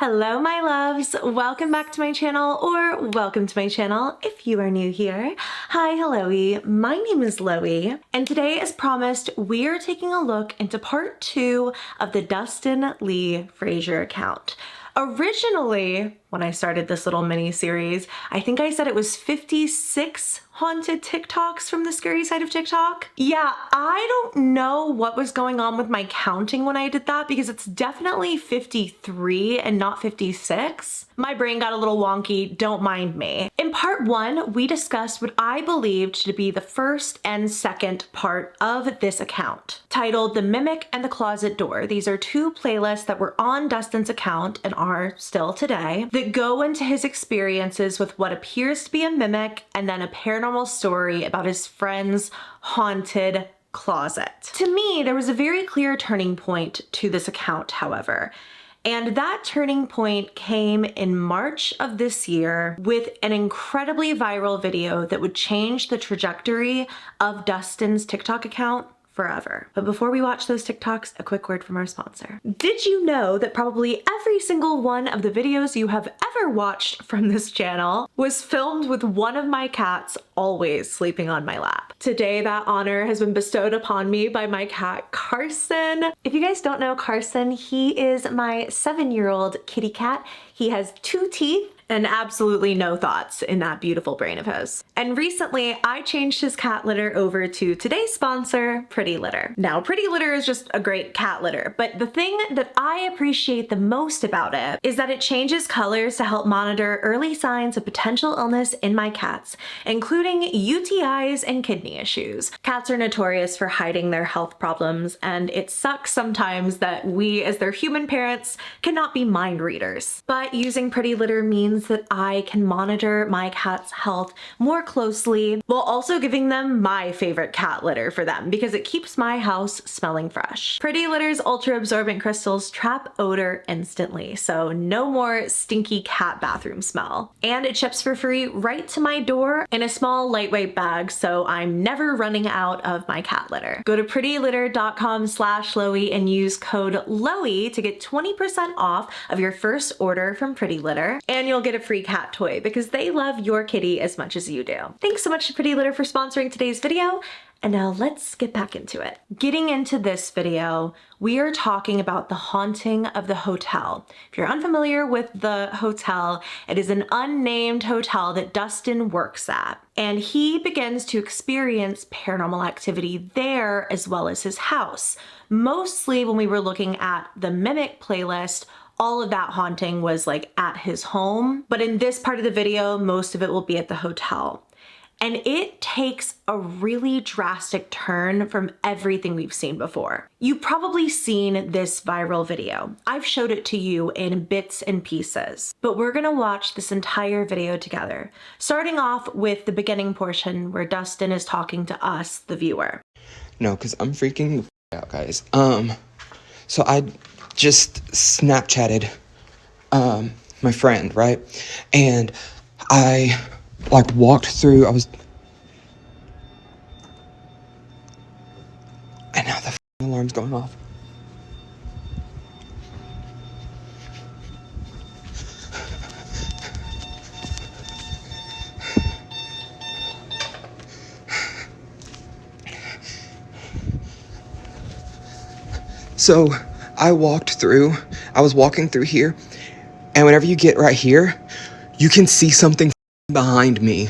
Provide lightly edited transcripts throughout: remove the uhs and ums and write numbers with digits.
Hello my loves, welcome back to my channel, or welcome to my channel if you are new here. Hi, hello-y, my name is Loey, and today as promised we are taking a look into part 2 of the Dustinleefrazier account. Originally, when I started this little mini series, I think I said it was 56 haunted TikToks from the scary side of TikTok. Yeah, I don't know what was going on with my counting when I did that because it's definitely 53 and not 56. My brain got a little wonky, don't mind me. In part 1, we discussed what I believed to be the first and second part of this account, titled The Mimic and the Closet Door. These are two playlists that were on Dustin's account and are still today that go into his experiences with what appears to be a mimic and then a paranormal story about his friend's haunted closet. To me, there was a very clear turning point to this account, however. And that turning point came in March of this year with an incredibly viral video that would change the trajectory of Dustin's TikTok account forever. But before we watch those TikToks, a quick word from our sponsor. Did you know that probably every single one of the videos you have ever watched from this channel was filmed with one of my cats always sleeping on my lap? Today, that honor has been bestowed upon me by my cat, Carson. If you guys don't know Carson, he is my 7-year-old kitty cat. He has 2 teeth and absolutely no thoughts in that beautiful brain of his. And recently, I changed his cat litter over to today's sponsor, Pretty Litter. Now, Pretty Litter is just a great cat litter, but the thing that I appreciate the most about it is that it changes colors to help monitor early signs of potential illness in my cats, including UTIs and kidney issues. Cats are notorious for hiding their health problems, and it sucks sometimes that we, as their human parents, cannot be mind readers. But using Pretty Litter means that I can monitor my cat's health more closely while also giving them my favorite cat litter for them because it keeps my house smelling fresh. Pretty Litter's ultra absorbent crystals trap odor instantly, so no more stinky cat bathroom smell. And it ships for free right to my door in a small lightweight bag, so I'm never running out of my cat litter. Go to prettylitter.com/Loey and use code Loey to get 20% off of your first order from Pretty Litter, and you'll get a free cat toy because they love your kitty as much as you do. Thanks so much to Pretty Litter for sponsoring today's video, and now let's get back into it. Getting into this video, we are talking about the haunting of the hotel. If you're unfamiliar with the hotel, it is an unnamed hotel that Dustin works at, and he begins to experience paranormal activity there as well as his house. Mostly when we were looking at the Mimic playlist, all of that haunting was like at his home, but in this part of the video, most of it will be at the hotel. And it takes a really drastic turn from everything we've seen before. You've probably seen this viral video. I've showed it to you in bits and pieces, but we're gonna watch this entire video together, starting off with the beginning portion where Dustin is talking to us, the viewer. No, because I'm freaking the out, guys. So I just Snapchatted my friend, right? And I like walked through, and now the alarm's going off. So I was walking through here, and whenever you get right here, you can see something behind me.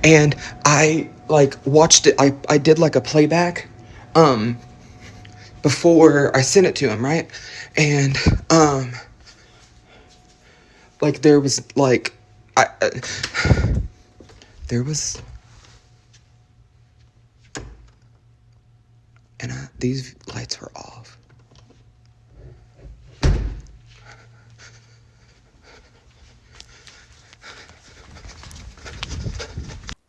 And I like watched it, I did like a playback before I sent it to him, right? And like there was like these lights were off.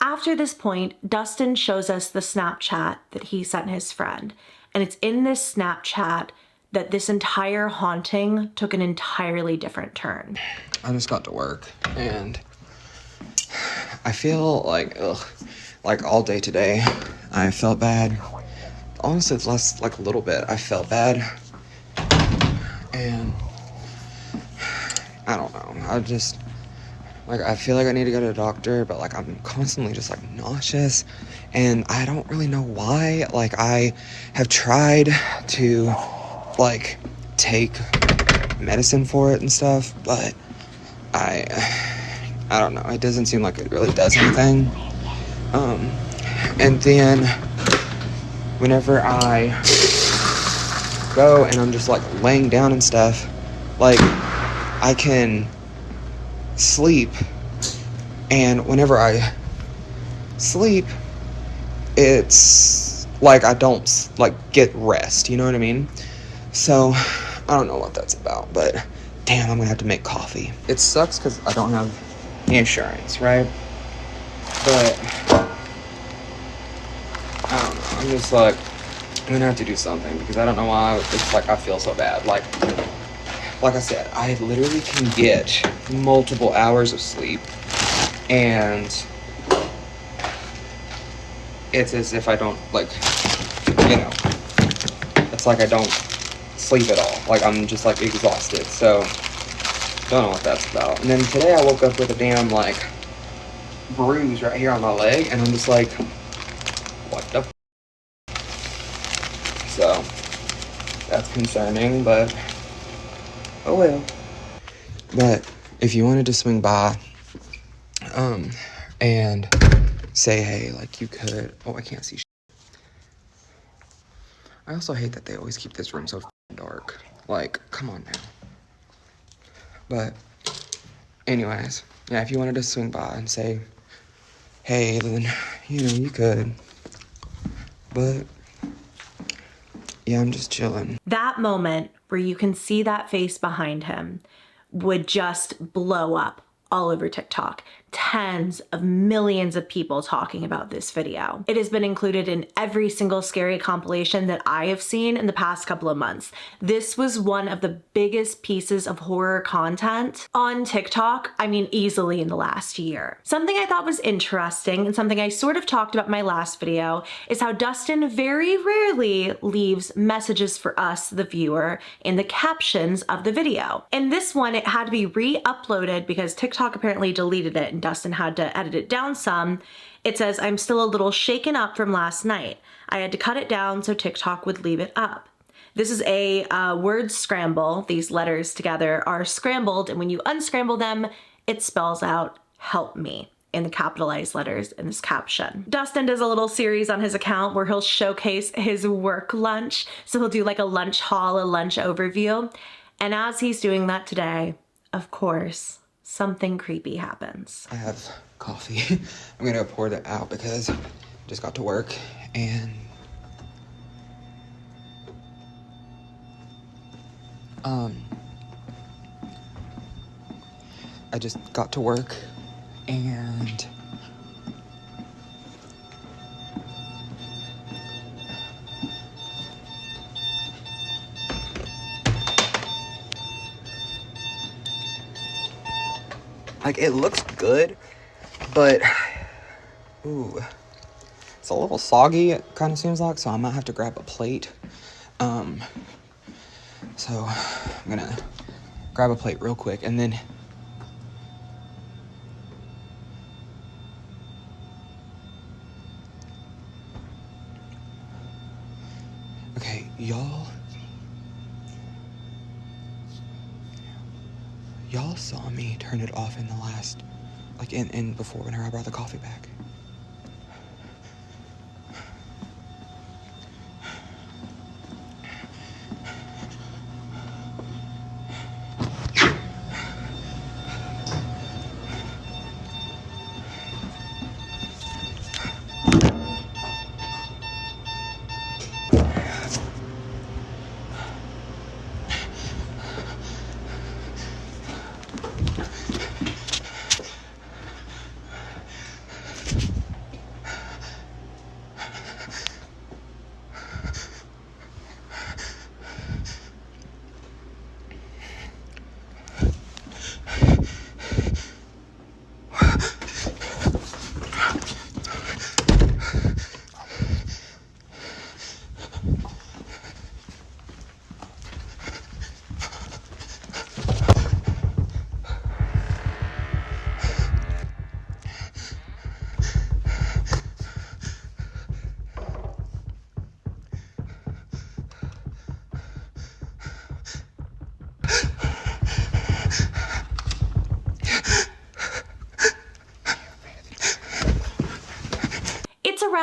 After this point, Dustin shows us the Snapchat that he sent his friend. And it's in this Snapchat that this entire haunting took an entirely different turn. I just got to work and I feel like, like all day today, I felt bad. Honestly, it's last like a little bit, I felt bad. And I don't know. I just, like, I feel like I need to go to the doctor, but, like, I'm constantly just, like, nauseous, and I don't really know why. Like, I have tried to, like, take medicine for it and stuff, but I don't know. It doesn't seem like it really does anything. And then whenever I go and I'm just, like, laying down and stuff, like, I can sleep, and whenever I sleep, it's like I don't, like, get rest, you know what I mean? So I don't know what that's about, but damn, I'm gonna have to make coffee. It sucks because I don't have insurance, right? But I don't know, I'm just like, I'm gonna have to do something, because I don't know why it's like I feel so bad. Like I said, I literally can get multiple hours of sleep, and it's as if I don't, like, you know, it's like I don't sleep at all. Like, I'm just, like, exhausted. So don't know what that's about. And then today I woke up with a damn, like, bruise right here on my leg, and I'm just like, what the f? So that's concerning, but oh well. But if you wanted to swing by, and say hey, like, you could. Oh, I can't see shit. I also hate that they always keep this room so dark. Like, come on now. But anyways, yeah, if you wanted to swing by and say hey, then, you know, you could. But yeah, I'm just chilling. That moment where you can see that face behind him would just blow up all over TikTok. Tens of millions of people talking about this video. It has been included in every single scary compilation that I have seen in the past couple of months. This was one of the biggest pieces of horror content on TikTok, I mean, easily in the last year. Something I thought was interesting, and something I sort of talked about in my last video, is how Dustin very rarely leaves messages for us, the viewer, in the captions of the video. In this one, it had to be re-uploaded because TikTok apparently deleted it, and Dustin had to edit it down some. It says, "I'm still a little shaken up from last night. I had to cut it down so TikTok would leave it up." This is a word scramble. These letters together are scrambled, and when you unscramble them, it spells out "help me" in the capitalized letters in this caption. Dustin does a little series on his account where he'll showcase his work lunch. So he'll do like a lunch haul, a lunch overview. And as he's doing that today, of course, something creepy happens. I have coffee. I'm gonna pour that out because I just got to work, and I just got to work, and like, it looks good, but ooh, it's a little soggy, it kind of seems like, so I might have to grab a plate. So I'm gonna grab a plate real quick, and then okay, y'all saw me turn it off in the last, like, in before, whenever I brought the coffee back.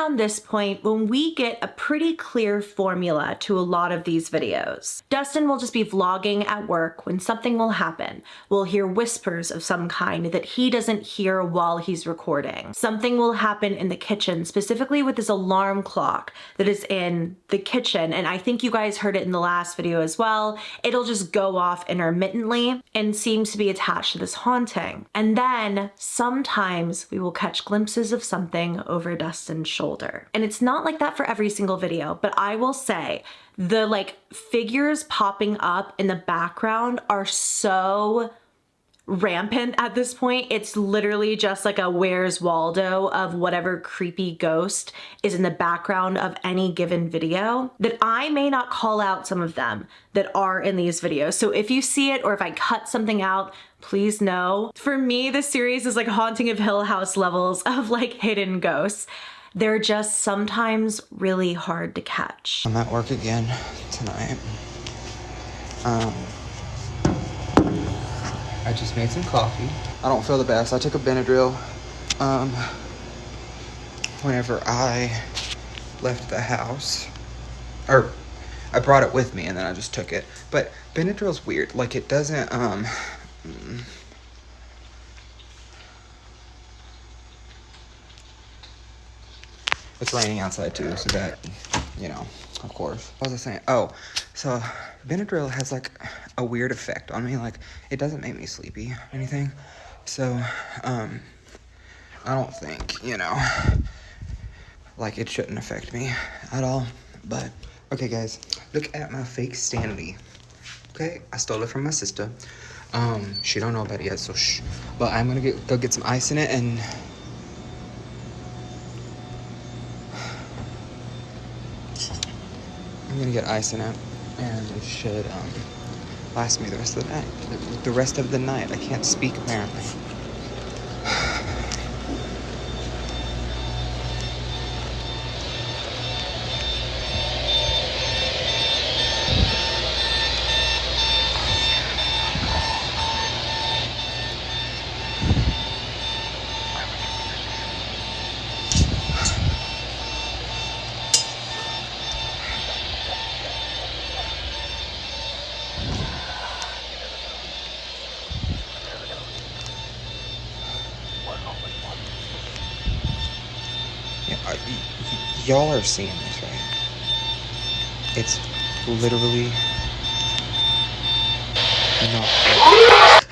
around this point when we get a pretty clear formula to a lot of these videos. Dustin will just be vlogging at work when something will happen. We'll hear whispers of some kind that he doesn't hear while he's recording. Something will happen in the kitchen, specifically with this alarm clock that is in the kitchen, and I think you guys heard it in the last video as well. It'll just go off intermittently and seems to be attached to this haunting. And then sometimes we will catch glimpses of something over Dustin's shoulder. And it's not like that for every single video, but I will say the figures popping up in the background are so rampant at this point. It's literally just like a Where's Waldo of whatever creepy ghost is in the background of any given video, that I may not call out some of them that are in these videos. So if you see it or if I cut something out, please know. For me, this series is like Haunting of Hill House levels of hidden ghosts. They're just sometimes really hard to catch. I'm at work again tonight. I just made some coffee. I don't feel the best. I took a Benadryl whenever I left the house. Or I brought it with me and then I just took it. But Benadryl's weird. It doesn't It's raining outside too, so that, of course. What was I saying? Oh, so Benadryl has a weird effect on me. It doesn't make me sleepy or anything. So, I don't think, it shouldn't affect me at all. But, okay guys, look at my fake sanity. Okay, I stole it from my sister. She don't know about it yet, so shh. But I'm gonna go get some ice in it and I'm gonna get ice in it, and it should last me the rest of the night. The rest of the night. I can't speak apparently. Y'all are seeing this, right? It's literally not.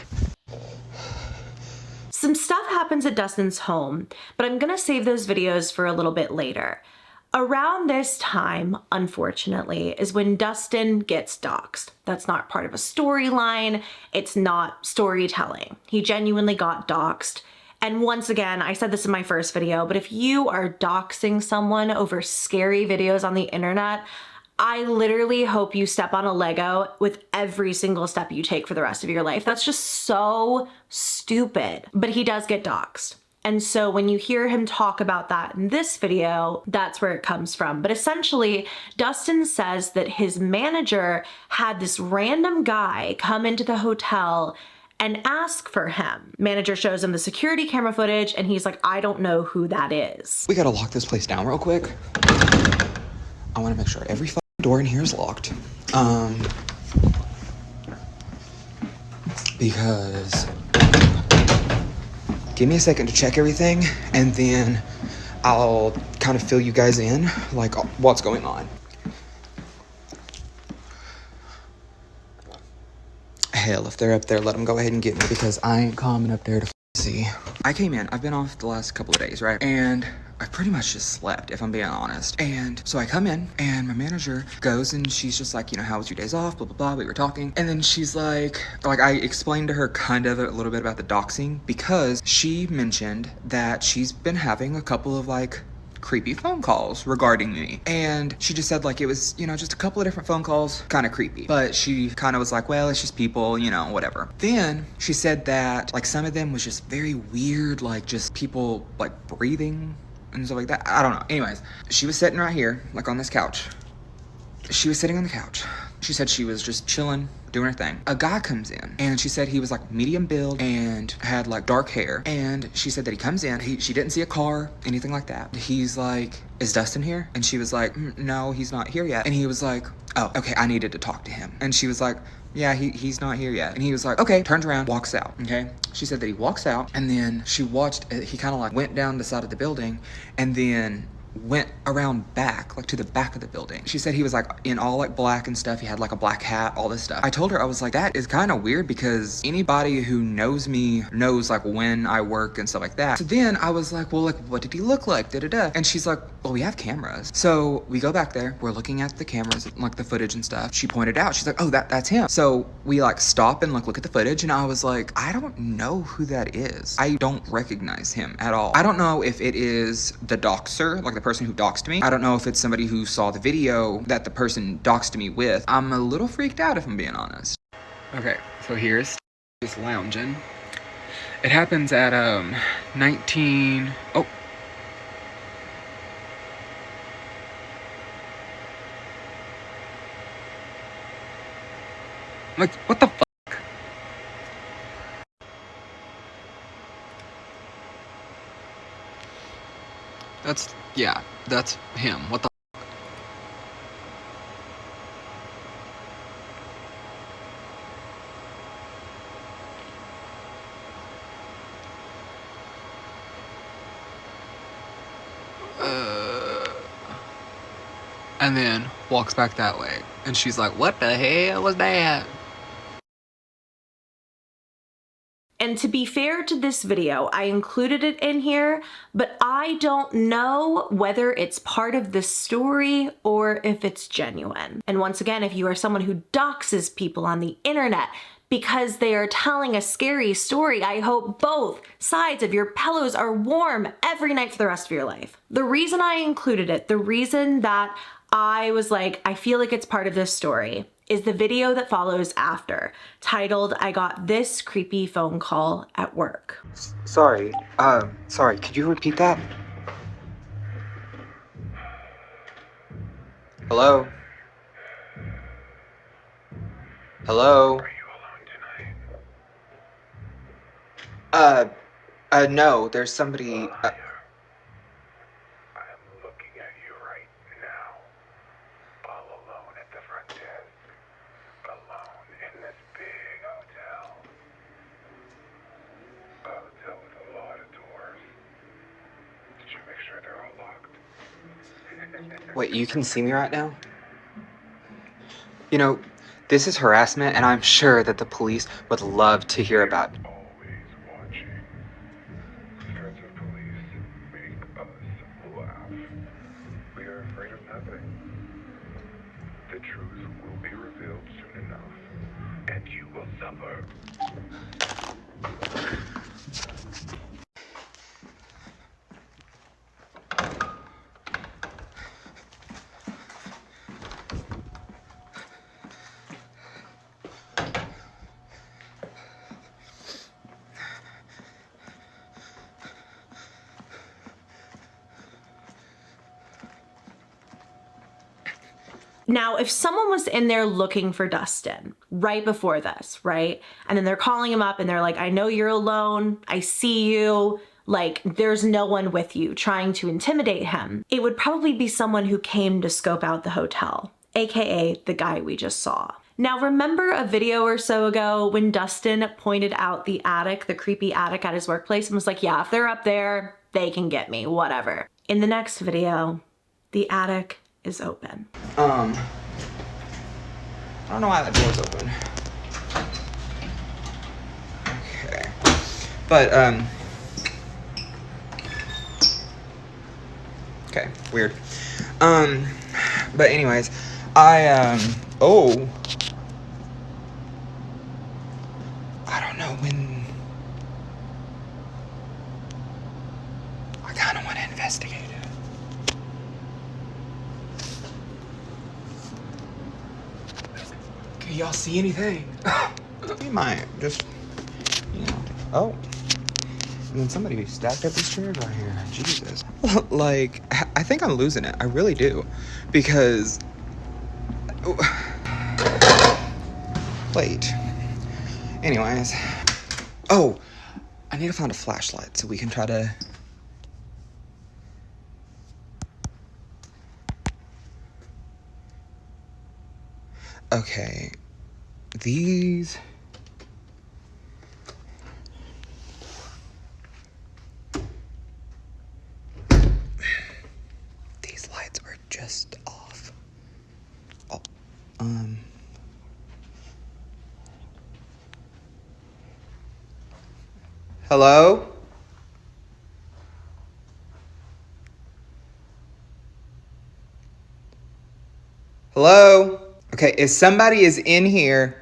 Some stuff happens at Dustin's home, but I'm gonna save those videos for a little bit later. Around this time, unfortunately, is when Dustin gets doxxed. That's not part of a storyline. It's not storytelling. He genuinely got doxxed. And once again, I said this in my first video, but if you are doxing someone over scary videos on the internet, I literally hope you step on a Lego with every single step you take for the rest of your life. That's just so stupid. But he does get doxed. And so when you hear him talk about that in this video, that's where it comes from. But essentially, Dustin says that his manager had this random guy come into the hotel and ask for him. Manager shows him the security camera footage and he's like, I don't know who that is. We gotta lock this place down real quick. I wanna make sure every fucking door in here is locked. Because give me a second to check everything and then I'll kind of fill you guys in what's going on. Hell, if they're up there, let them go ahead and get me because I ain't coming up there to see. I came in, I've been off the last couple of days, right? And I pretty much just slept, if I'm being honest. And so I come in and my manager goes and she's just like, how was your days off? Blah, blah, blah. We were talking. And then she's like I explained to her kind of a little bit about the doxing because she mentioned that she's been having a couple of creepy phone calls regarding me. And she just said it was, just a couple of different phone calls, kind of creepy. But she kind of was like, well, it's just people, whatever. Then she said that some of them was just very weird, just people breathing and stuff like that. I don't know. Anyways, she was sitting right here, on this couch. She was sitting on the couch. She said she was just chilling doing her thing. A guy comes in, and she said he was like medium build and had like dark hair. And she said that he comes in, she didn't see a car, anything like that. He's like, is Dustin here? And she was like, no, he's not here yet. And he was like, oh, okay, I needed to talk to him. And she was like, yeah, he's not here yet. And he was like, okay, turns around, walks out, okay? She said that he walks out, and then she watched, he kind of like went down the side of the building, and then went around back, like to the back of the building. She said he was like in all like black and stuff. He had like a black hat, all this stuff. I told her, I was like, that is kind of weird because anybody who knows me knows like when I work and stuff like that. So then I was like, well, like, what did he look like? Da-da-da. And she's like, well, we have cameras. So we go back there, we're looking at the cameras, like the footage and stuff. She pointed out, she's like, oh, that's him. So we like stop and like look at the footage, and I was like, I don't know who that is. I don't recognize him at all. I don't know if it is the doxer, like the person who doxed me. I don't know if it's somebody who saw the video that the person doxed me with. I'm a little freaked out if I'm being honest. Okay, so here's just lounging. It happens at 19. Oh. Like, what the fuck? Yeah, that's him. What the fuck? And then walks back that way. And she's like, what the hell was that? And to be fair to this video, I included it in here, but I don't know whether it's part of the story or if it's genuine. And once again, if you are someone who doxes people on the internet because they are telling a scary story, I hope both sides of your pillows are warm every night for the rest of your life. The reason I included it, the reason that I was like, I feel like it's part of this story, is the video that follows after, titled, I got this creepy phone call at work. Sorry, could you repeat that? Hello? Hello? Are you alone tonight? No, there's somebody, I'm looking at you right now. All alone at the front desk. Alone in this big hotel. A hotel with a lot of doors. Did you make sure they're all locked? Wait, you can see me right now? You know, this is harassment, and I'm sure that the police would love to hear about it. Always watching. Threats of police make us laugh. We are afraid of nothing. The truth will be revealed soon enough, and you will suffer. Now, if someone was in there looking for Dustin right before this, right? And then they're calling him up and they're like, I know you're alone. I see you. Like, there's no one with you, trying to intimidate him. It would probably be someone who came to scope out the hotel, AKA the guy we just saw. Now, remember a video or so ago when Dustin pointed out the attic, the creepy attic at his workplace, and was like, yeah, if they're up there, they can get me, whatever. In the next video, the attic is open. I don't know why that door's open. Okay. But, okay, weird. But anyways, oh. I don't know when. I kinda wanna investigate it. Can y'all see anything? We might just, you know. Oh. And then somebody stacked up these chairs right here. Jesus. Like, I think I'm losing it. I really do. Because late. Anyways. Oh, I need to find a flashlight so we can try to... Okay. These... These lights were just off. Oh, Hello? Hello? Okay, if somebody is in here...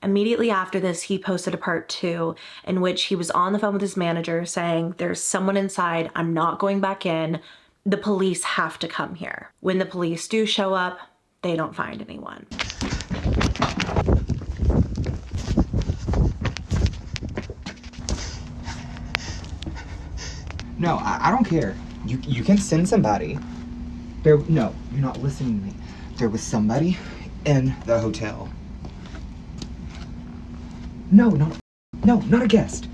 Immediately after this, he posted a part 2 in which he was on the phone with his manager saying, there's someone inside, I'm not going back in, the police have to come here. When the police do show up, they don't find anyone. No, I don't care. You can send somebody. No, you're not listening to me. There was somebody in the hotel. No, not a guest.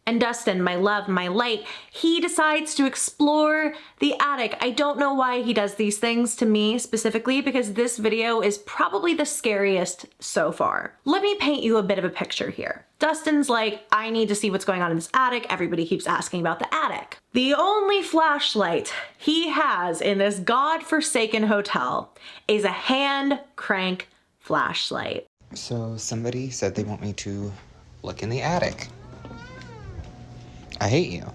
And Dustin, my love, my light, he decides to explore the attic. I don't know why he does these things to me specifically, because this video is probably the scariest so far. Let me paint you a bit of a picture here. Dustin's like, I need to see what's going on in this attic. Everybody keeps asking about the attic. The only flashlight he has in this godforsaken hotel is a hand crank flashlight. So somebody said they want me to look in the attic. I hate you.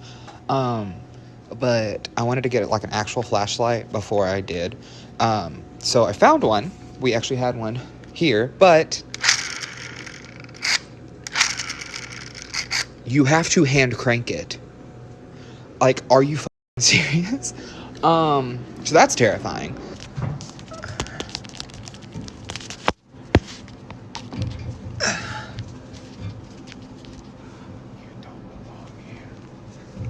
But I wanted to get like an actual flashlight before I did. So I found one. We actually had one here, but you have to hand crank it. Like, are you fucking serious? So that's terrifying.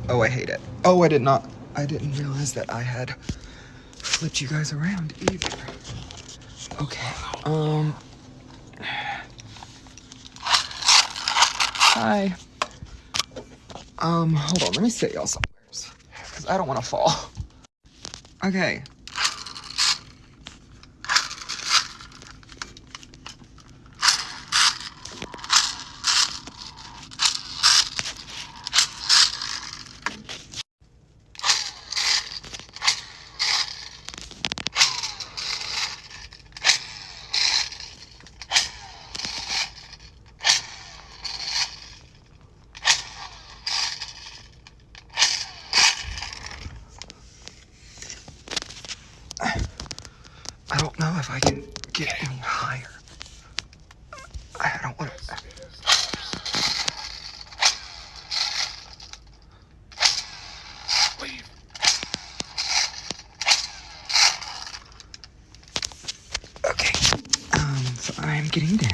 Oh, I hate it. Oh, I didn't realize that I had flipped you guys around either. Okay, hi. Hold on, let me sit y'all somewheres, because I don't want to fall. Okay. I don't know if I can get any higher. I don't want to. Leave. Okay. So I'm getting down.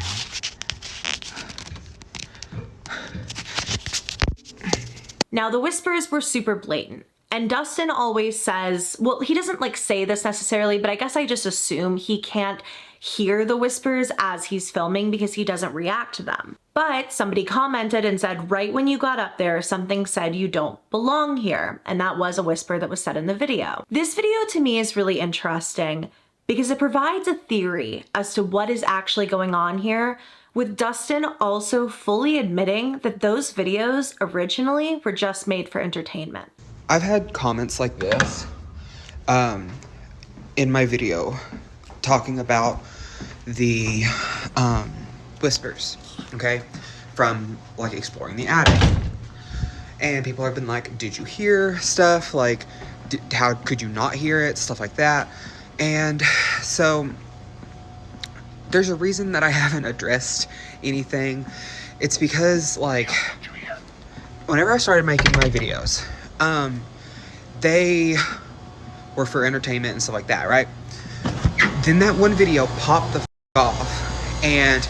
Now the whispers were super blatant. And Dustin always says, well, he doesn't like say this necessarily, but I guess I just assume he can't hear the whispers as he's filming because he doesn't react to them. But somebody commented and said, right when you got up there, something said you don't belong here. And that was a whisper that was said in the video. This video to me is really interesting because it provides a theory as to what is actually going on here, with Dustin also fully admitting that those videos originally were just made for entertainment. I've had comments like this in my video talking about the whispers, okay, from like exploring the attic. And people have been like, did you hear stuff? Like, how could you not hear it? Stuff like that. And so there's a reason that I haven't addressed anything. It's because, like, whenever I started making my videos, they were for entertainment and stuff like that, right? Then that one video popped the off, and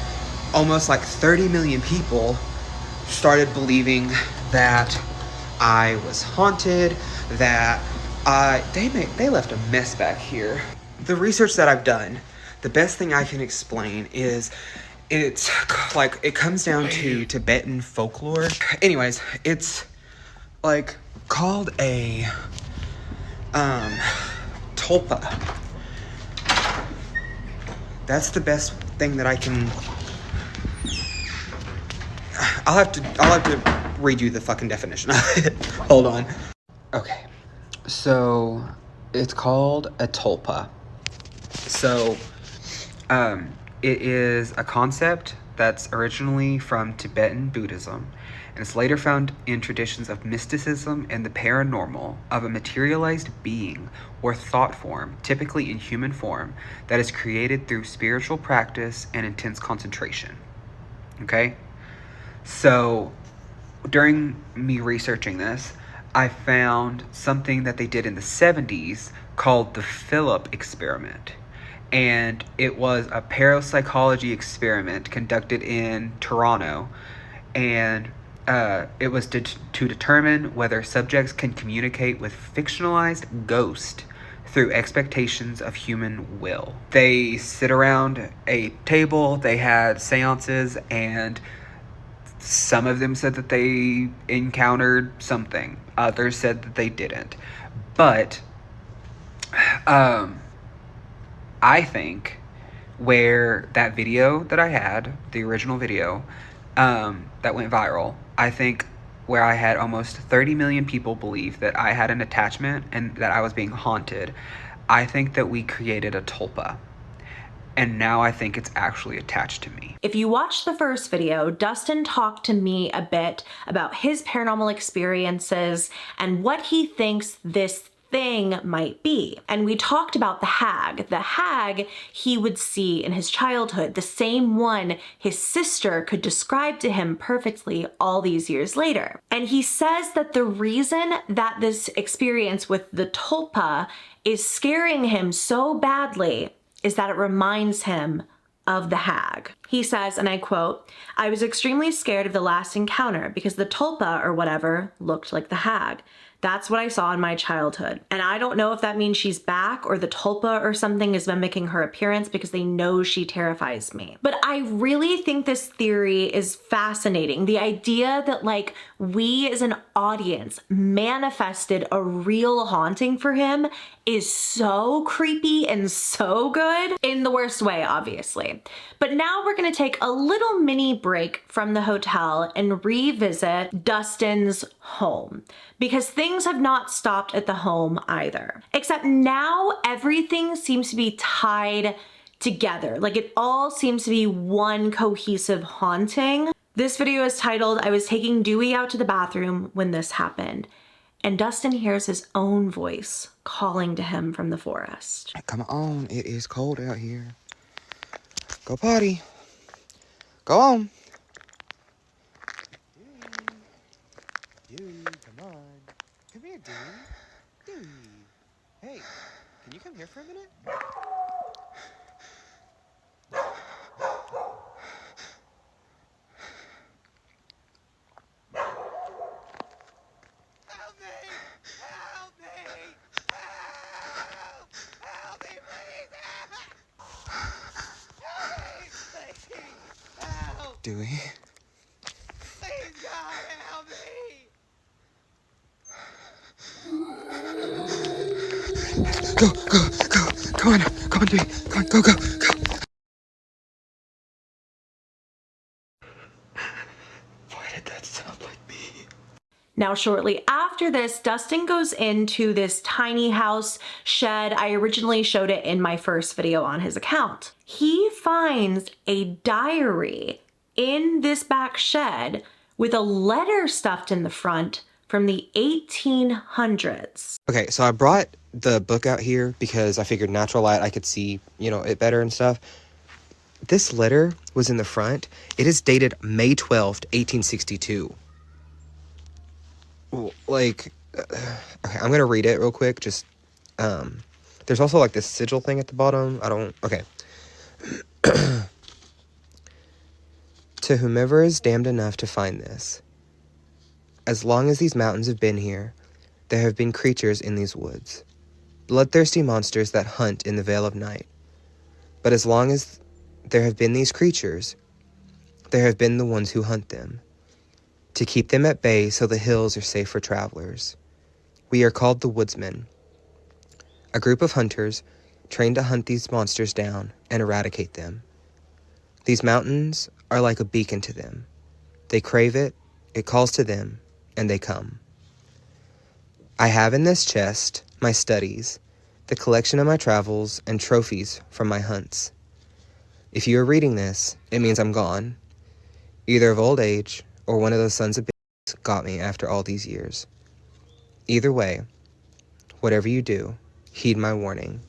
almost like 30 million people started believing that I was haunted, that they left a mess back here. The research that I've done, the best thing I can explain is it's like it comes down to Tibetan folklore. Anyways, it's like called a tulpa. That's the best thing that I can. I'll have to read you the fucking definition of it. Hold on. Okay. So it's called a tulpa. So it is a concept that's originally from Tibetan Buddhism, and it's later found in traditions of mysticism and the paranormal, of a materialized being or thought form, typically in human form, that is created through spiritual practice and intense concentration. Okay? So during me researching this, I found something that they did in the 70s called the Philip experiment. And it was a parapsychology experiment conducted in Toronto. And it was to determine whether subjects can communicate with fictionalized ghosts through expectations of human will. They sit around a table, they had seances, and some of them said that they encountered something. Others said that they didn't. But I think where that video that I had, the original video, that went viral, I think where I had almost 30 million people believe that I had an attachment and that I was being haunted, I think that we created a tulpa. And now I think it's actually attached to me. If you watched the first video, Dustin talked to me a bit about his paranormal experiences and what he thinks this thing might be. And we talked about the hag he would see in his childhood, the same one his sister could describe to him perfectly all these years later. And he says that the reason that this experience with the tulpa is scaring him so badly is that it reminds him of the hag. He says, and I quote, "I was extremely scared of the last encounter because the tulpa or whatever looked like the hag. That's what I saw in my childhood. And I don't know if that means she's back or the tulpa or something is mimicking her appearance because they know she terrifies me." But I really think this theory is fascinating. The idea that like we as an audience manifested a real haunting for him is so creepy and so good, in the worst way, obviously. But now we're gonna take a little mini break from the hotel and revisit Dustin's home, because things have not stopped at the home either. Except now everything seems to be tied together. Like it all seems to be one cohesive haunting. This video is titled, "I was taking Dewey out to the bathroom when this happened." And Dustin hears his own voice calling to him from the forest. Come on, it is cold out here. Go potty. Go on. Dewey, come on. Come here, Dewey. Dewey. Hey, can you come here for a minute? Help me! Help me! Help! Help me, please! Help me! Please! Help! Dewey. Please, God, help me! Go, go, go. Come on, Dewey. Come on, go, go, go. Why did that sound like me? Now, shortly after this, Dustin goes into this tiny house shed. I originally showed it in my first video on his account. He finds a diary in this back shed with a letter stuffed in the front from the 1800s. Okay, so I brought the book out here because I figured natural light I could see, it better and stuff. This letter was in the front. It is dated May 12th, 1862. Okay, I'm gonna read it real quick. Just, There's also like this sigil thing at the bottom. Okay. To whomever is damned enough to find this, as long as these mountains have been here, there have been creatures in these woods, bloodthirsty monsters that hunt in the veil of night. But as long as there have been these creatures, there have been the ones who hunt them, to keep them at bay so the hills are safe for travelers. We are called the Woodsmen, a group of hunters trained to hunt these monsters down and eradicate them. These mountains are like a beacon to them. They crave it, it calls to them, and they come. I have in this chest my studies, the collection of my travels, and trophies from my hunts. If you are reading this, it means I'm gone, either of old age or one of those sons of bitches got me after all these years. Either way, whatever you do, heed my warning.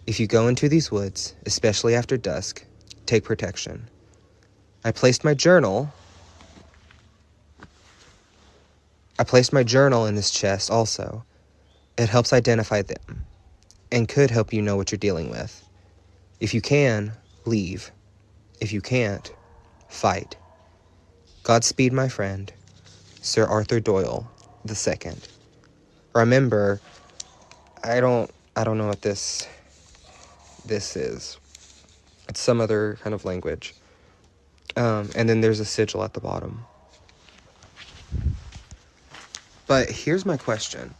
If you go into these woods, especially after dusk, take protection. I placed my journal in this chest also. It helps identify them and could help you know what you're dealing with. If you can, leave. If you can't, fight. Godspeed, my friend, Sir Arthur Doyle II. Remember, I don't know what this is. It's some other kind of language. And then there's a sigil at the bottom. But here's my question.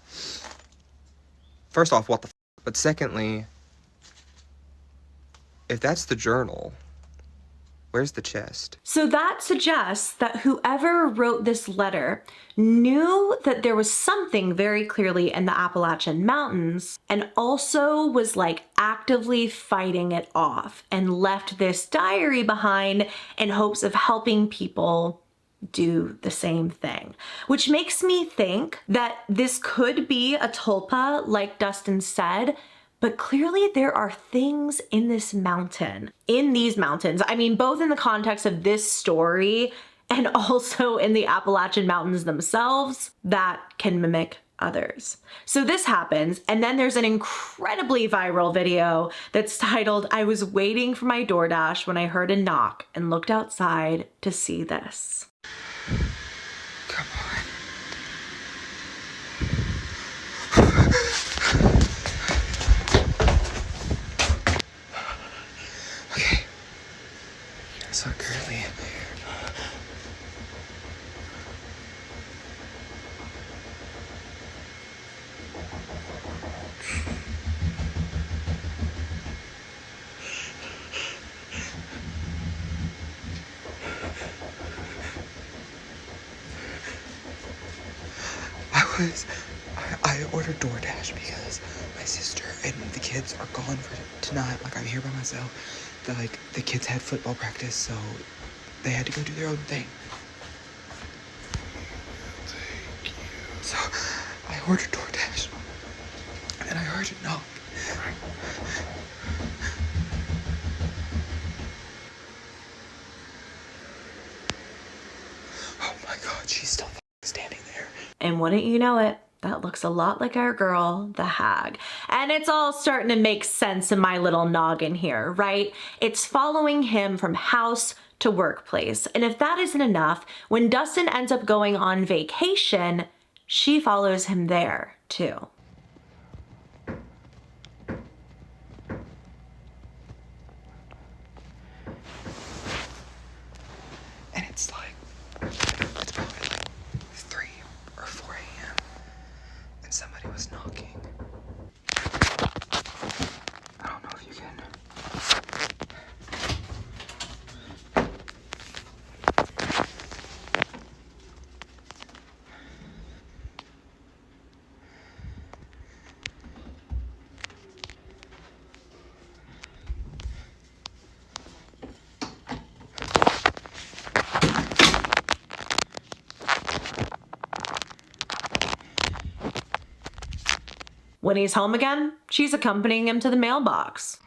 First off, what the f***? But secondly, if that's the journal, where's the chest? So that suggests that whoever wrote this letter knew that there was something very clearly in the Appalachian Mountains and also was like actively fighting it off and left this diary behind in hopes of helping people do the same thing, which makes me think that this could be a tulpa, like Dustin said, but clearly there are things in these mountains, I mean, both in the context of this story and also in the Appalachian Mountains themselves, that can mimic others. So this happens, and then there's an incredibly viral video that's titled, "I was waiting for my DoorDash when I heard a knock and looked outside to see this." Come on. Okay. So currently, I ordered DoorDash because my sister and the kids are gone for tonight. Like, I'm here by myself. The kids had football practice, so they had to go do their own thing. Thank you. So I ordered DoorDash, and then I heard a knock. Oh my God, she's still standing there. And wouldn't you know it, that looks a lot like our girl, the hag. And it's all starting to make sense in my little noggin here, right? It's following him from house to workplace. And if that isn't enough, when Dustin ends up going on vacation, she follows him there too. And it's probably like 3 or 4 a.m. and somebody was knocking. I don't know if you can. When he's home again, she's accompanying him to the mailbox.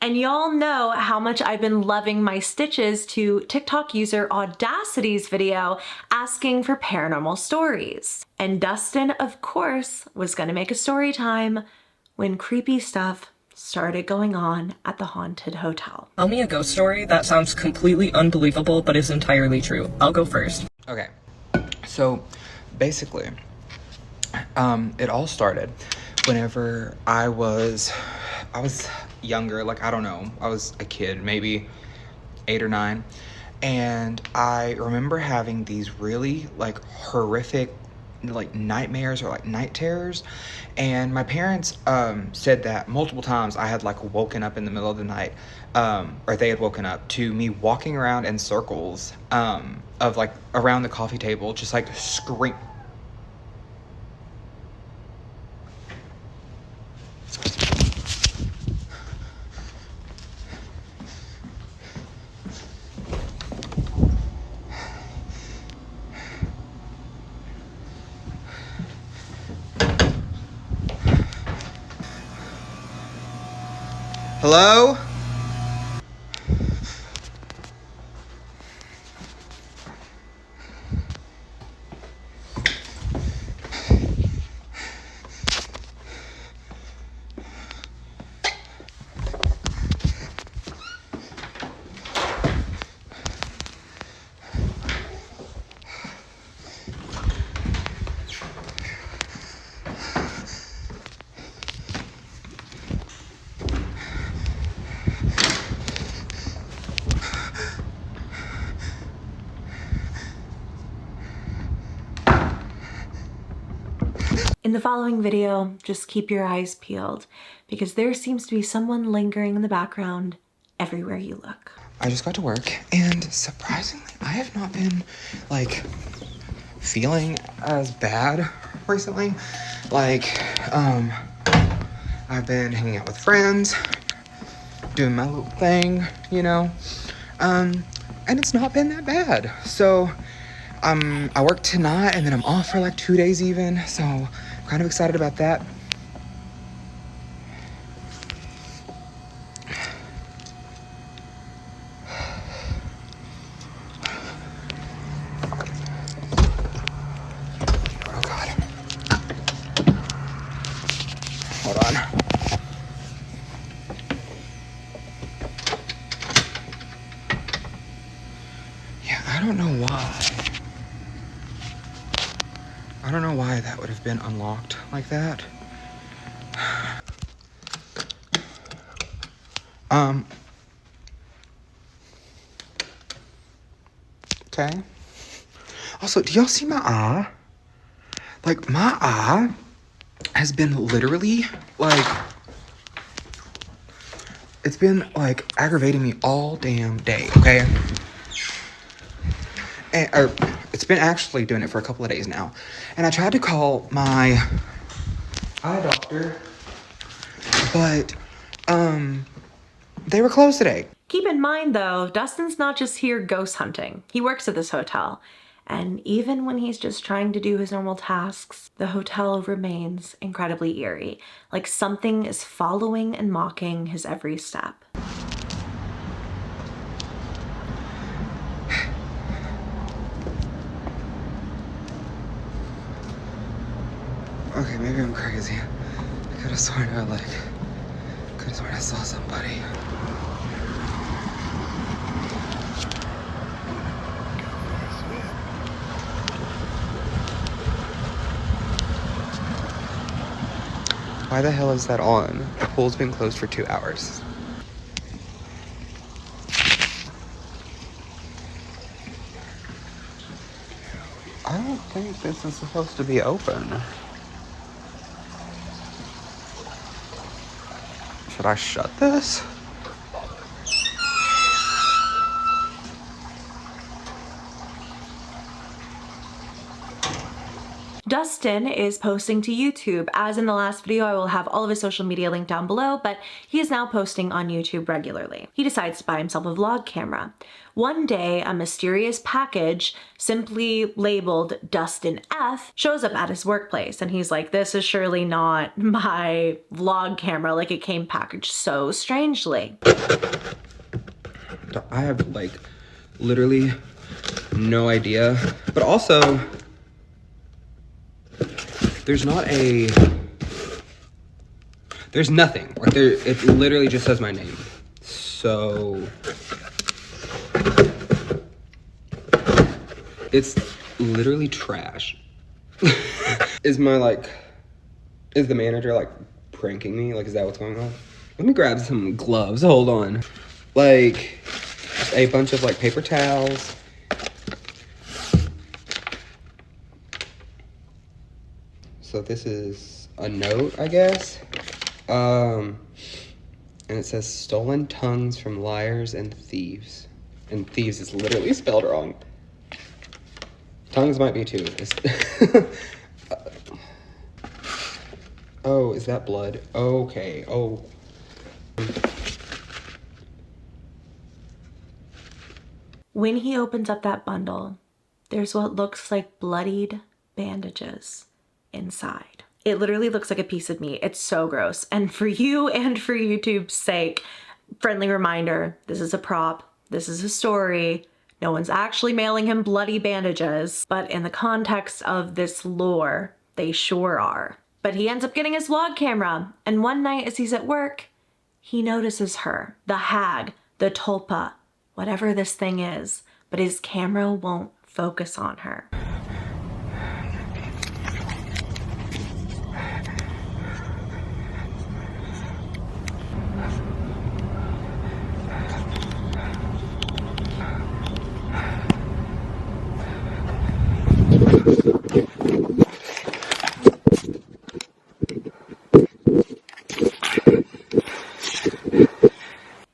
And y'all know how much I've been loving my stitches to TikTok user Audacity's video asking for paranormal stories. And Dustin, of course, was gonna make a story time when creepy stuff started going on at the haunted hotel. Tell me a ghost story that sounds completely unbelievable but is entirely true. I'll go first. Okay, so basically, it all started whenever I was younger, like, I don't know, I was a kid, maybe 8 or 9, and I remember having these really, like, horrific, like, nightmares or, like, night terrors, and my parents said that multiple times I had, like, woken up in the middle of the night, or they had woken up to me walking around in circles of, like, around the coffee table, just, like, scream. Hello? In the following video, just keep your eyes peeled because there seems to be someone lingering in the background everywhere you look. I just got to work, and surprisingly, I have not been, like, feeling as bad recently. Like, I've been hanging out with friends, doing my little thing, you know, and it's not been that bad. So, I work tonight, and then I'm off for, like, 2 days even, so I'm kind of excited about that. Oh, God. Hold on. Yeah, I don't know why. I don't know why that would have been unlocked like that. Okay. Also, do y'all see my eye? Like, my eye has been literally, like, it's been, like, aggravating me all damn day, okay? Or it's been actually doing it for a couple of days now. And I tried to call my eye doctor, but, they were closed today. Keep in mind though, Dustin's not just here ghost hunting. He works at this hotel. And even when he's just trying to do his normal tasks, the hotel remains incredibly eerie. Like something is following and mocking his every step. Okay, maybe I'm crazy. I could have sworn I saw somebody. Why the hell is that on? The pool's been closed for 2 hours. I don't think this is supposed to be open. Should I shut this? Dustin is posting to YouTube. As in the last video, I will have all of his social media linked down below, but he is now posting on YouTube regularly. He decides to buy himself a vlog camera. One day, a mysterious package, simply labeled Dustin F, shows up at his workplace, and he's like, this is surely not my vlog camera, like it came packaged so strangely. I have like literally no idea, but also there's nothing like there. It literally just says my name. So it's literally trash. Is the manager like pranking me? Like, is that what's going on? Let me grab some gloves. Hold on. Like a bunch of like paper towels. So this is a note, I guess. And it says stolen tongues from liars and thieves. And thieves is literally spelled wrong. Tongues might be too. Oh, is that blood? Okay. Oh. When he opens up that bundle, there's what looks like bloodied bandages inside. It literally looks like a piece of meat. It's so gross. And for you and for YouTube's sake, friendly reminder, this is a prop. This is a story. No one's actually mailing him bloody bandages, but in the context of this lore, they sure are. But he ends up getting his vlog camera, and one night as he's at work, he notices her, the hag, the tulpa, whatever this thing is, but his camera won't focus on her.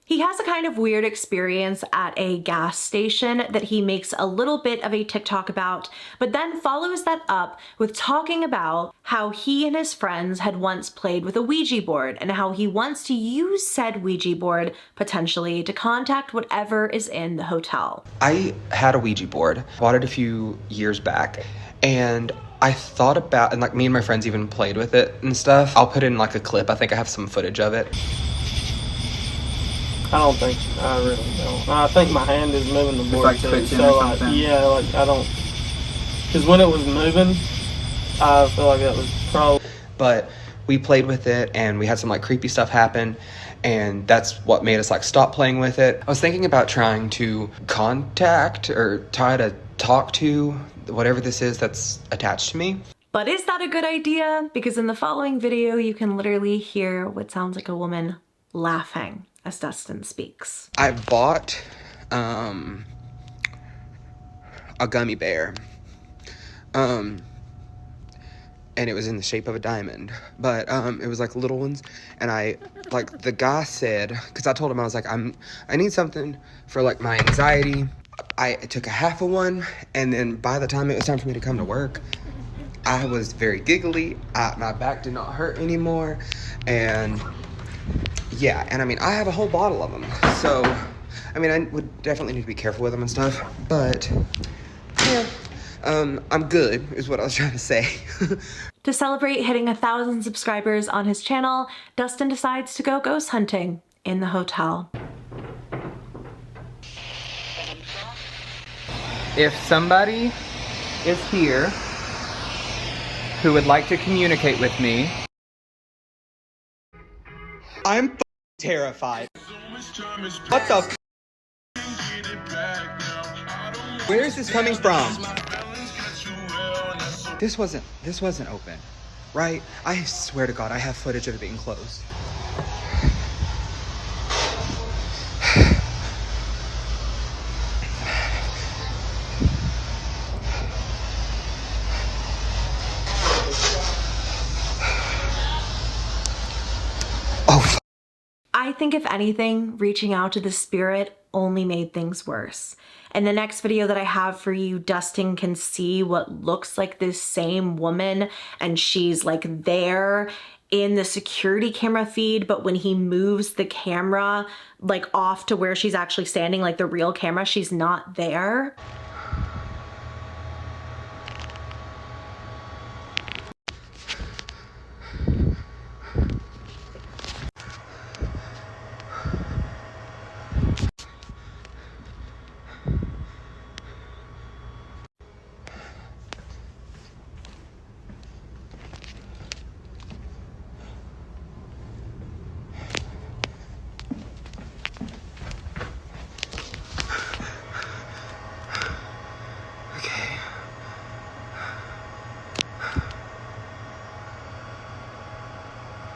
He has a kind of weird experience at a gas station that he makes a little bit of a TikTok about, but then follows that up with talking about how he and his friends had once played with a Ouija board and how he wants to use said Ouija board potentially to contact whatever is in the hotel. I had a Ouija board, bought it a few years back, and I thought about, and like me and my friends even played with it and stuff. I'll put in like a clip. I think I have some footage of it. I really don't. I think my hand is moving the board like too. twitching So or something? yeah, like I don't, because when it was moving, I feel like that was probably. But we played with it and we had some like creepy stuff happen, and that's what made us like stop playing with it. I was thinking about trying to contact or try to talk to whatever this is that's attached to me. But is that a good idea? Because in the following video, you can literally hear what sounds like a woman laughing as Dustin speaks. I bought a gummy bear. And it was in the shape of a diamond, but it was like little ones, and the guy said, because I told him, I was like, I need something for like my anxiety. I took a half of one, and then by the time it was time for me to come to work, I was very giggly. My back did not hurt anymore, and yeah, and I mean, I have a whole bottle of them, so I mean, I would definitely need to be careful with them and stuff, but yeah. I'm good, is what I was trying to say. To celebrate hitting 1,000 subscribers on his channel, Dustin decides to go ghost hunting in the hotel. If somebody is here who would like to communicate with me, I'm terrified. What the f? Where is this coming from? This wasn't open, right? I swear to God, I have footage of it being closed. Oh, I think if anything, reaching out to the spirit only made things worse. In the next video that I have for you, Dustin can see what looks like this same woman, and she's like there in the security camera feed, but when he moves the camera like off to where she's actually standing, like the real camera, she's not there.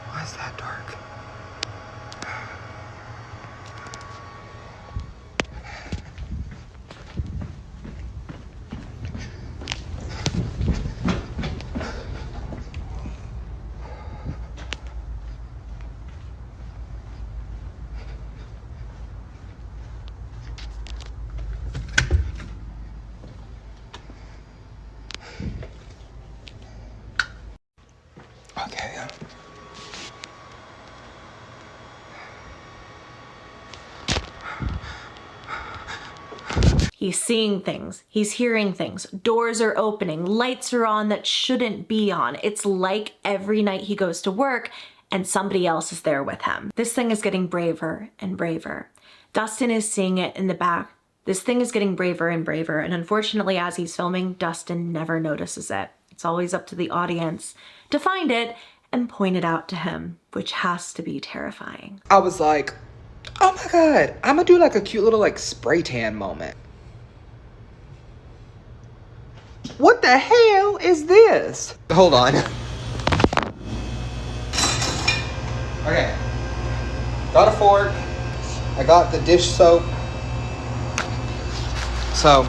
Why is that dark? Okay. He's seeing things, he's hearing things, doors are opening, lights are on that shouldn't be on. It's like every night he goes to work and somebody else is there with him. This thing is getting braver and braver. Dustin is seeing it in the back. This thing is getting braver and braver, and unfortunately as he's filming, Dustin never notices it. It's always up to the audience to find it and point it out to him, which has to be terrifying. I was like, oh my God, I'm gonna do like a cute little like spray tan moment. What the hell is this? Hold on. Okay. Got a fork. I got the dish soap. So,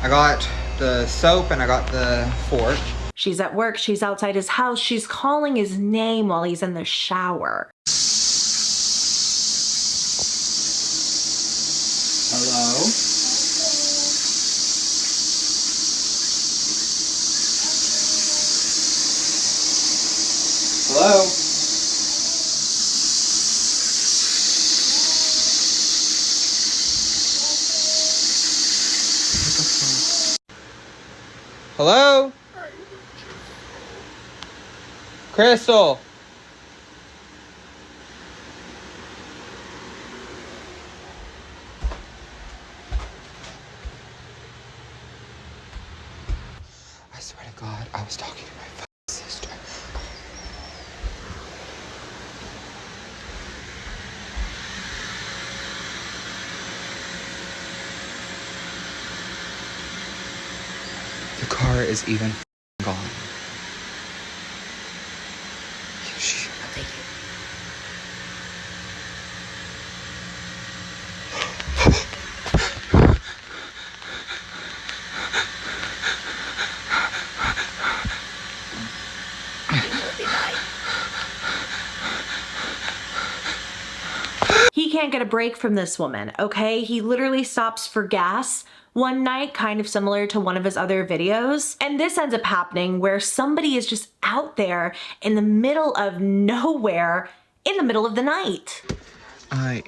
I got the soap and I got the fork. She's at work, she's outside his house, she's calling his name while he's in the shower. Hello? Hello? Hello? Crystal? I swear to God, I was talking to my fucking sister. The car is even gone. I'll take it. He can't get a break from this woman, okay? He literally stops for gas one night, kind of similar to one of his other videos. And this ends up happening where somebody is just out there in the middle of nowhere in the middle of the night.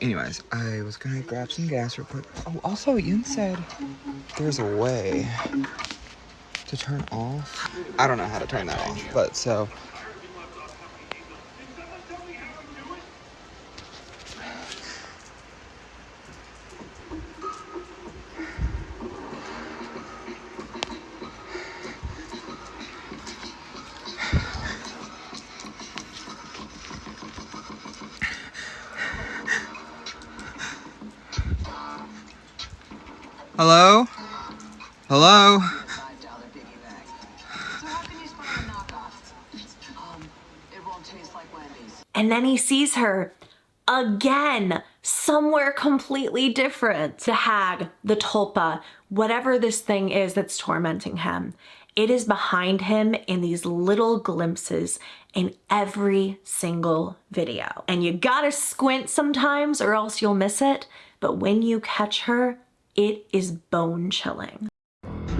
Anyways, I was gonna grab some gas real quick. Oh, also, Ian said there's a way to turn off. I don't know how to turn that off, but so. Hello? Hello? $5 piggyback. So how can you spot a knockoff? It won't taste like Wendy's. And then he sees her again, somewhere completely different. The hag, the tulpa, whatever this thing is that's tormenting him. It is behind him in these little glimpses in every single video. And you gotta squint sometimes or else you'll miss it. But when you catch her, it is bone chilling.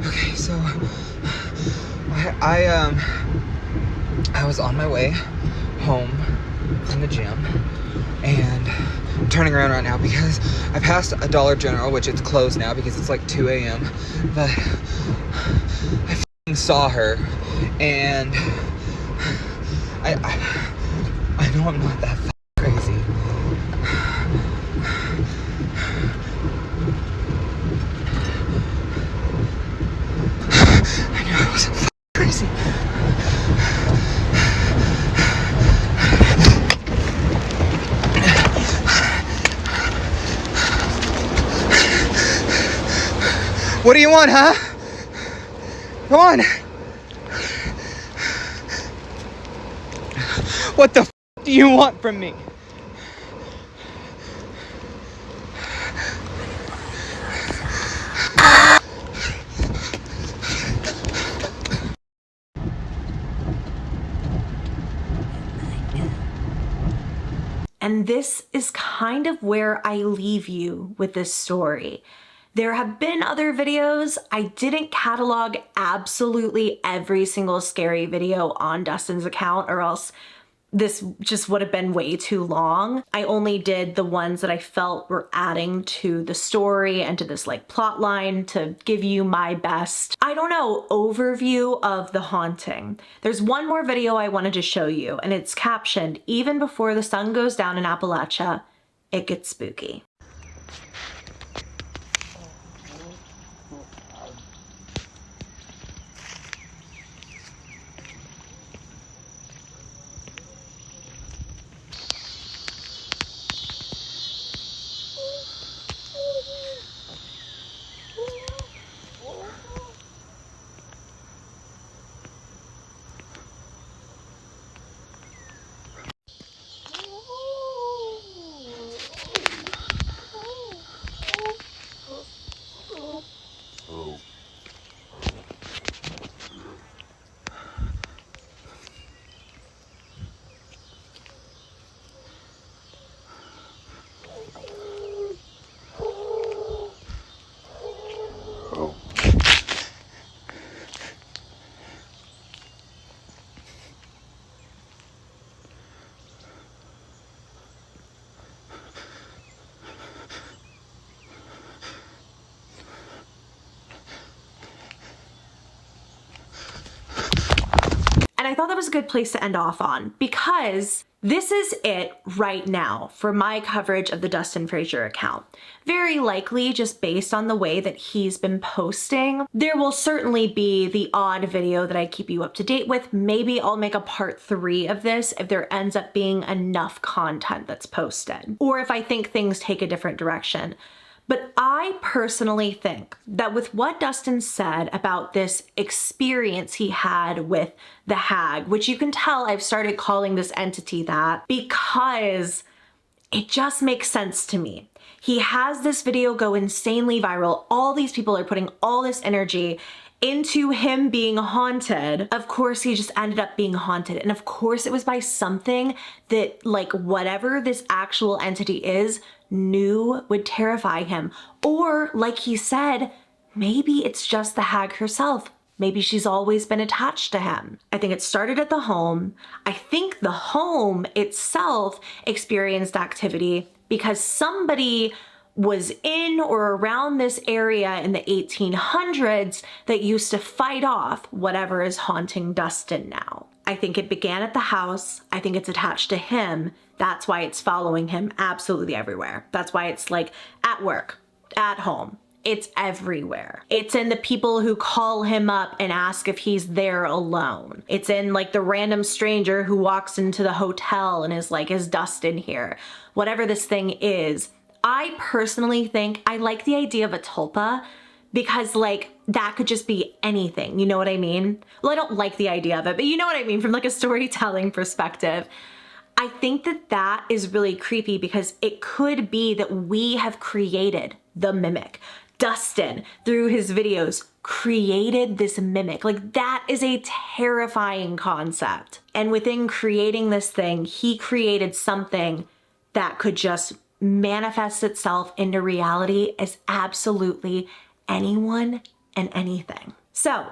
Okay, so I was on my way home from the gym, and I'm turning around right now because I passed a Dollar General, which it's closed now because it's like 2 a.m. But I f***ing saw her, and I know I'm not that crazy. I know I wasn't crazy. What do you want, huh? Come on. What the f do you want from me? And this is kind of where I leave you with this story. There have been other videos. I didn't catalog absolutely every single scary video on Dustin's account, or else this just would have been way too long. I only did the ones that I felt were adding to the story and to this like plot line to give you my best, I don't know, overview of the haunting. There's one more video I wanted to show you, and it's captioned, "Even before the sun goes down in Appalachia, it gets spooky." And I thought that was a good place to end off on, because this is it right now for my coverage of the Dustinleefrazier account. Very likely, just based on the way that he's been posting, there will certainly be the odd video that I keep you up to date with. Maybe I'll make a part 3 of this if there ends up being enough content that's posted, or if I think things take a different direction. But I personally think that with what Dustin said about this experience he had with the hag, which you can tell I've started calling this entity that because it just makes sense to me. He has this video go insanely viral. All these people are putting all this energy into him being haunted. Of course, he just ended up being haunted. And of course, it was by something that, like, whatever this actual entity is, knew would terrify him. Or, like he said, maybe it's just the hag herself. Maybe she's always been attached to him. I think it started at the home. I think the home itself experienced activity because somebody was in or around this area in the 1800s that used to fight off whatever is haunting Dustin now. I think it began at the house. I think it's attached to him. That's why it's following him absolutely everywhere. That's why it's like at work, at home. It's everywhere. It's in the people who call him up and ask if he's there alone. It's in like the random stranger who walks into the hotel and is like, is Dustin here? Whatever this thing is. I personally think I like the idea of a tulpa because like that could just be anything. You know what I mean? Well, I don't like the idea of it, but you know what I mean from like a storytelling perspective. I think that that is really creepy because it could be that we have created the mimic. Dustin, through his videos, created this mimic. Like, that is a terrifying concept. And within creating this thing, he created something that could just manifest itself into reality as absolutely anyone and anything. So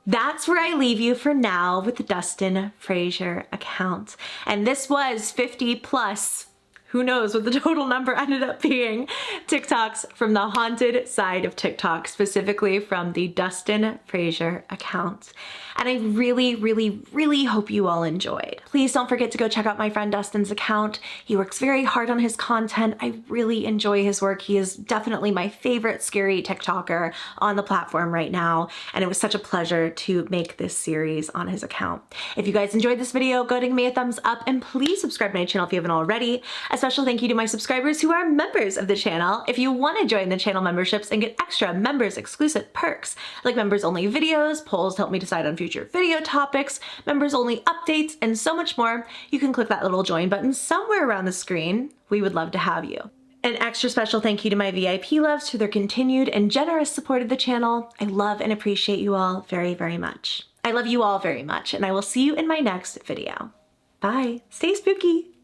that's where I leave you for now with the Dustinleefrazier account. And this was 50 plus, who knows what the total number ended up being, TikToks from the haunted side of TikTok, specifically from the Dustinleefrazier account. And I really, really, really hope you all enjoyed. Please don't forget to go check out my friend Dustin's account. He works very hard on his content. I really enjoy his work. He is definitely my favorite scary TikToker on the platform right now. And it was such a pleasure to make this series on his account. If you guys enjoyed this video, go give me a thumbs up and please subscribe to my channel if you haven't already. A special thank you to my subscribers who are members of the channel. If you want to join the channel memberships and get extra members exclusive perks, like members only videos, polls to help me decide on future video topics, members only updates, and so much more, you can click that little join button somewhere around the screen. We would love to have you. An extra special thank you to my VIP loves for their continued and generous support of the channel. I love and appreciate you all very, very much. I love you all very much, and I will see you in my next video. Bye. Stay spooky.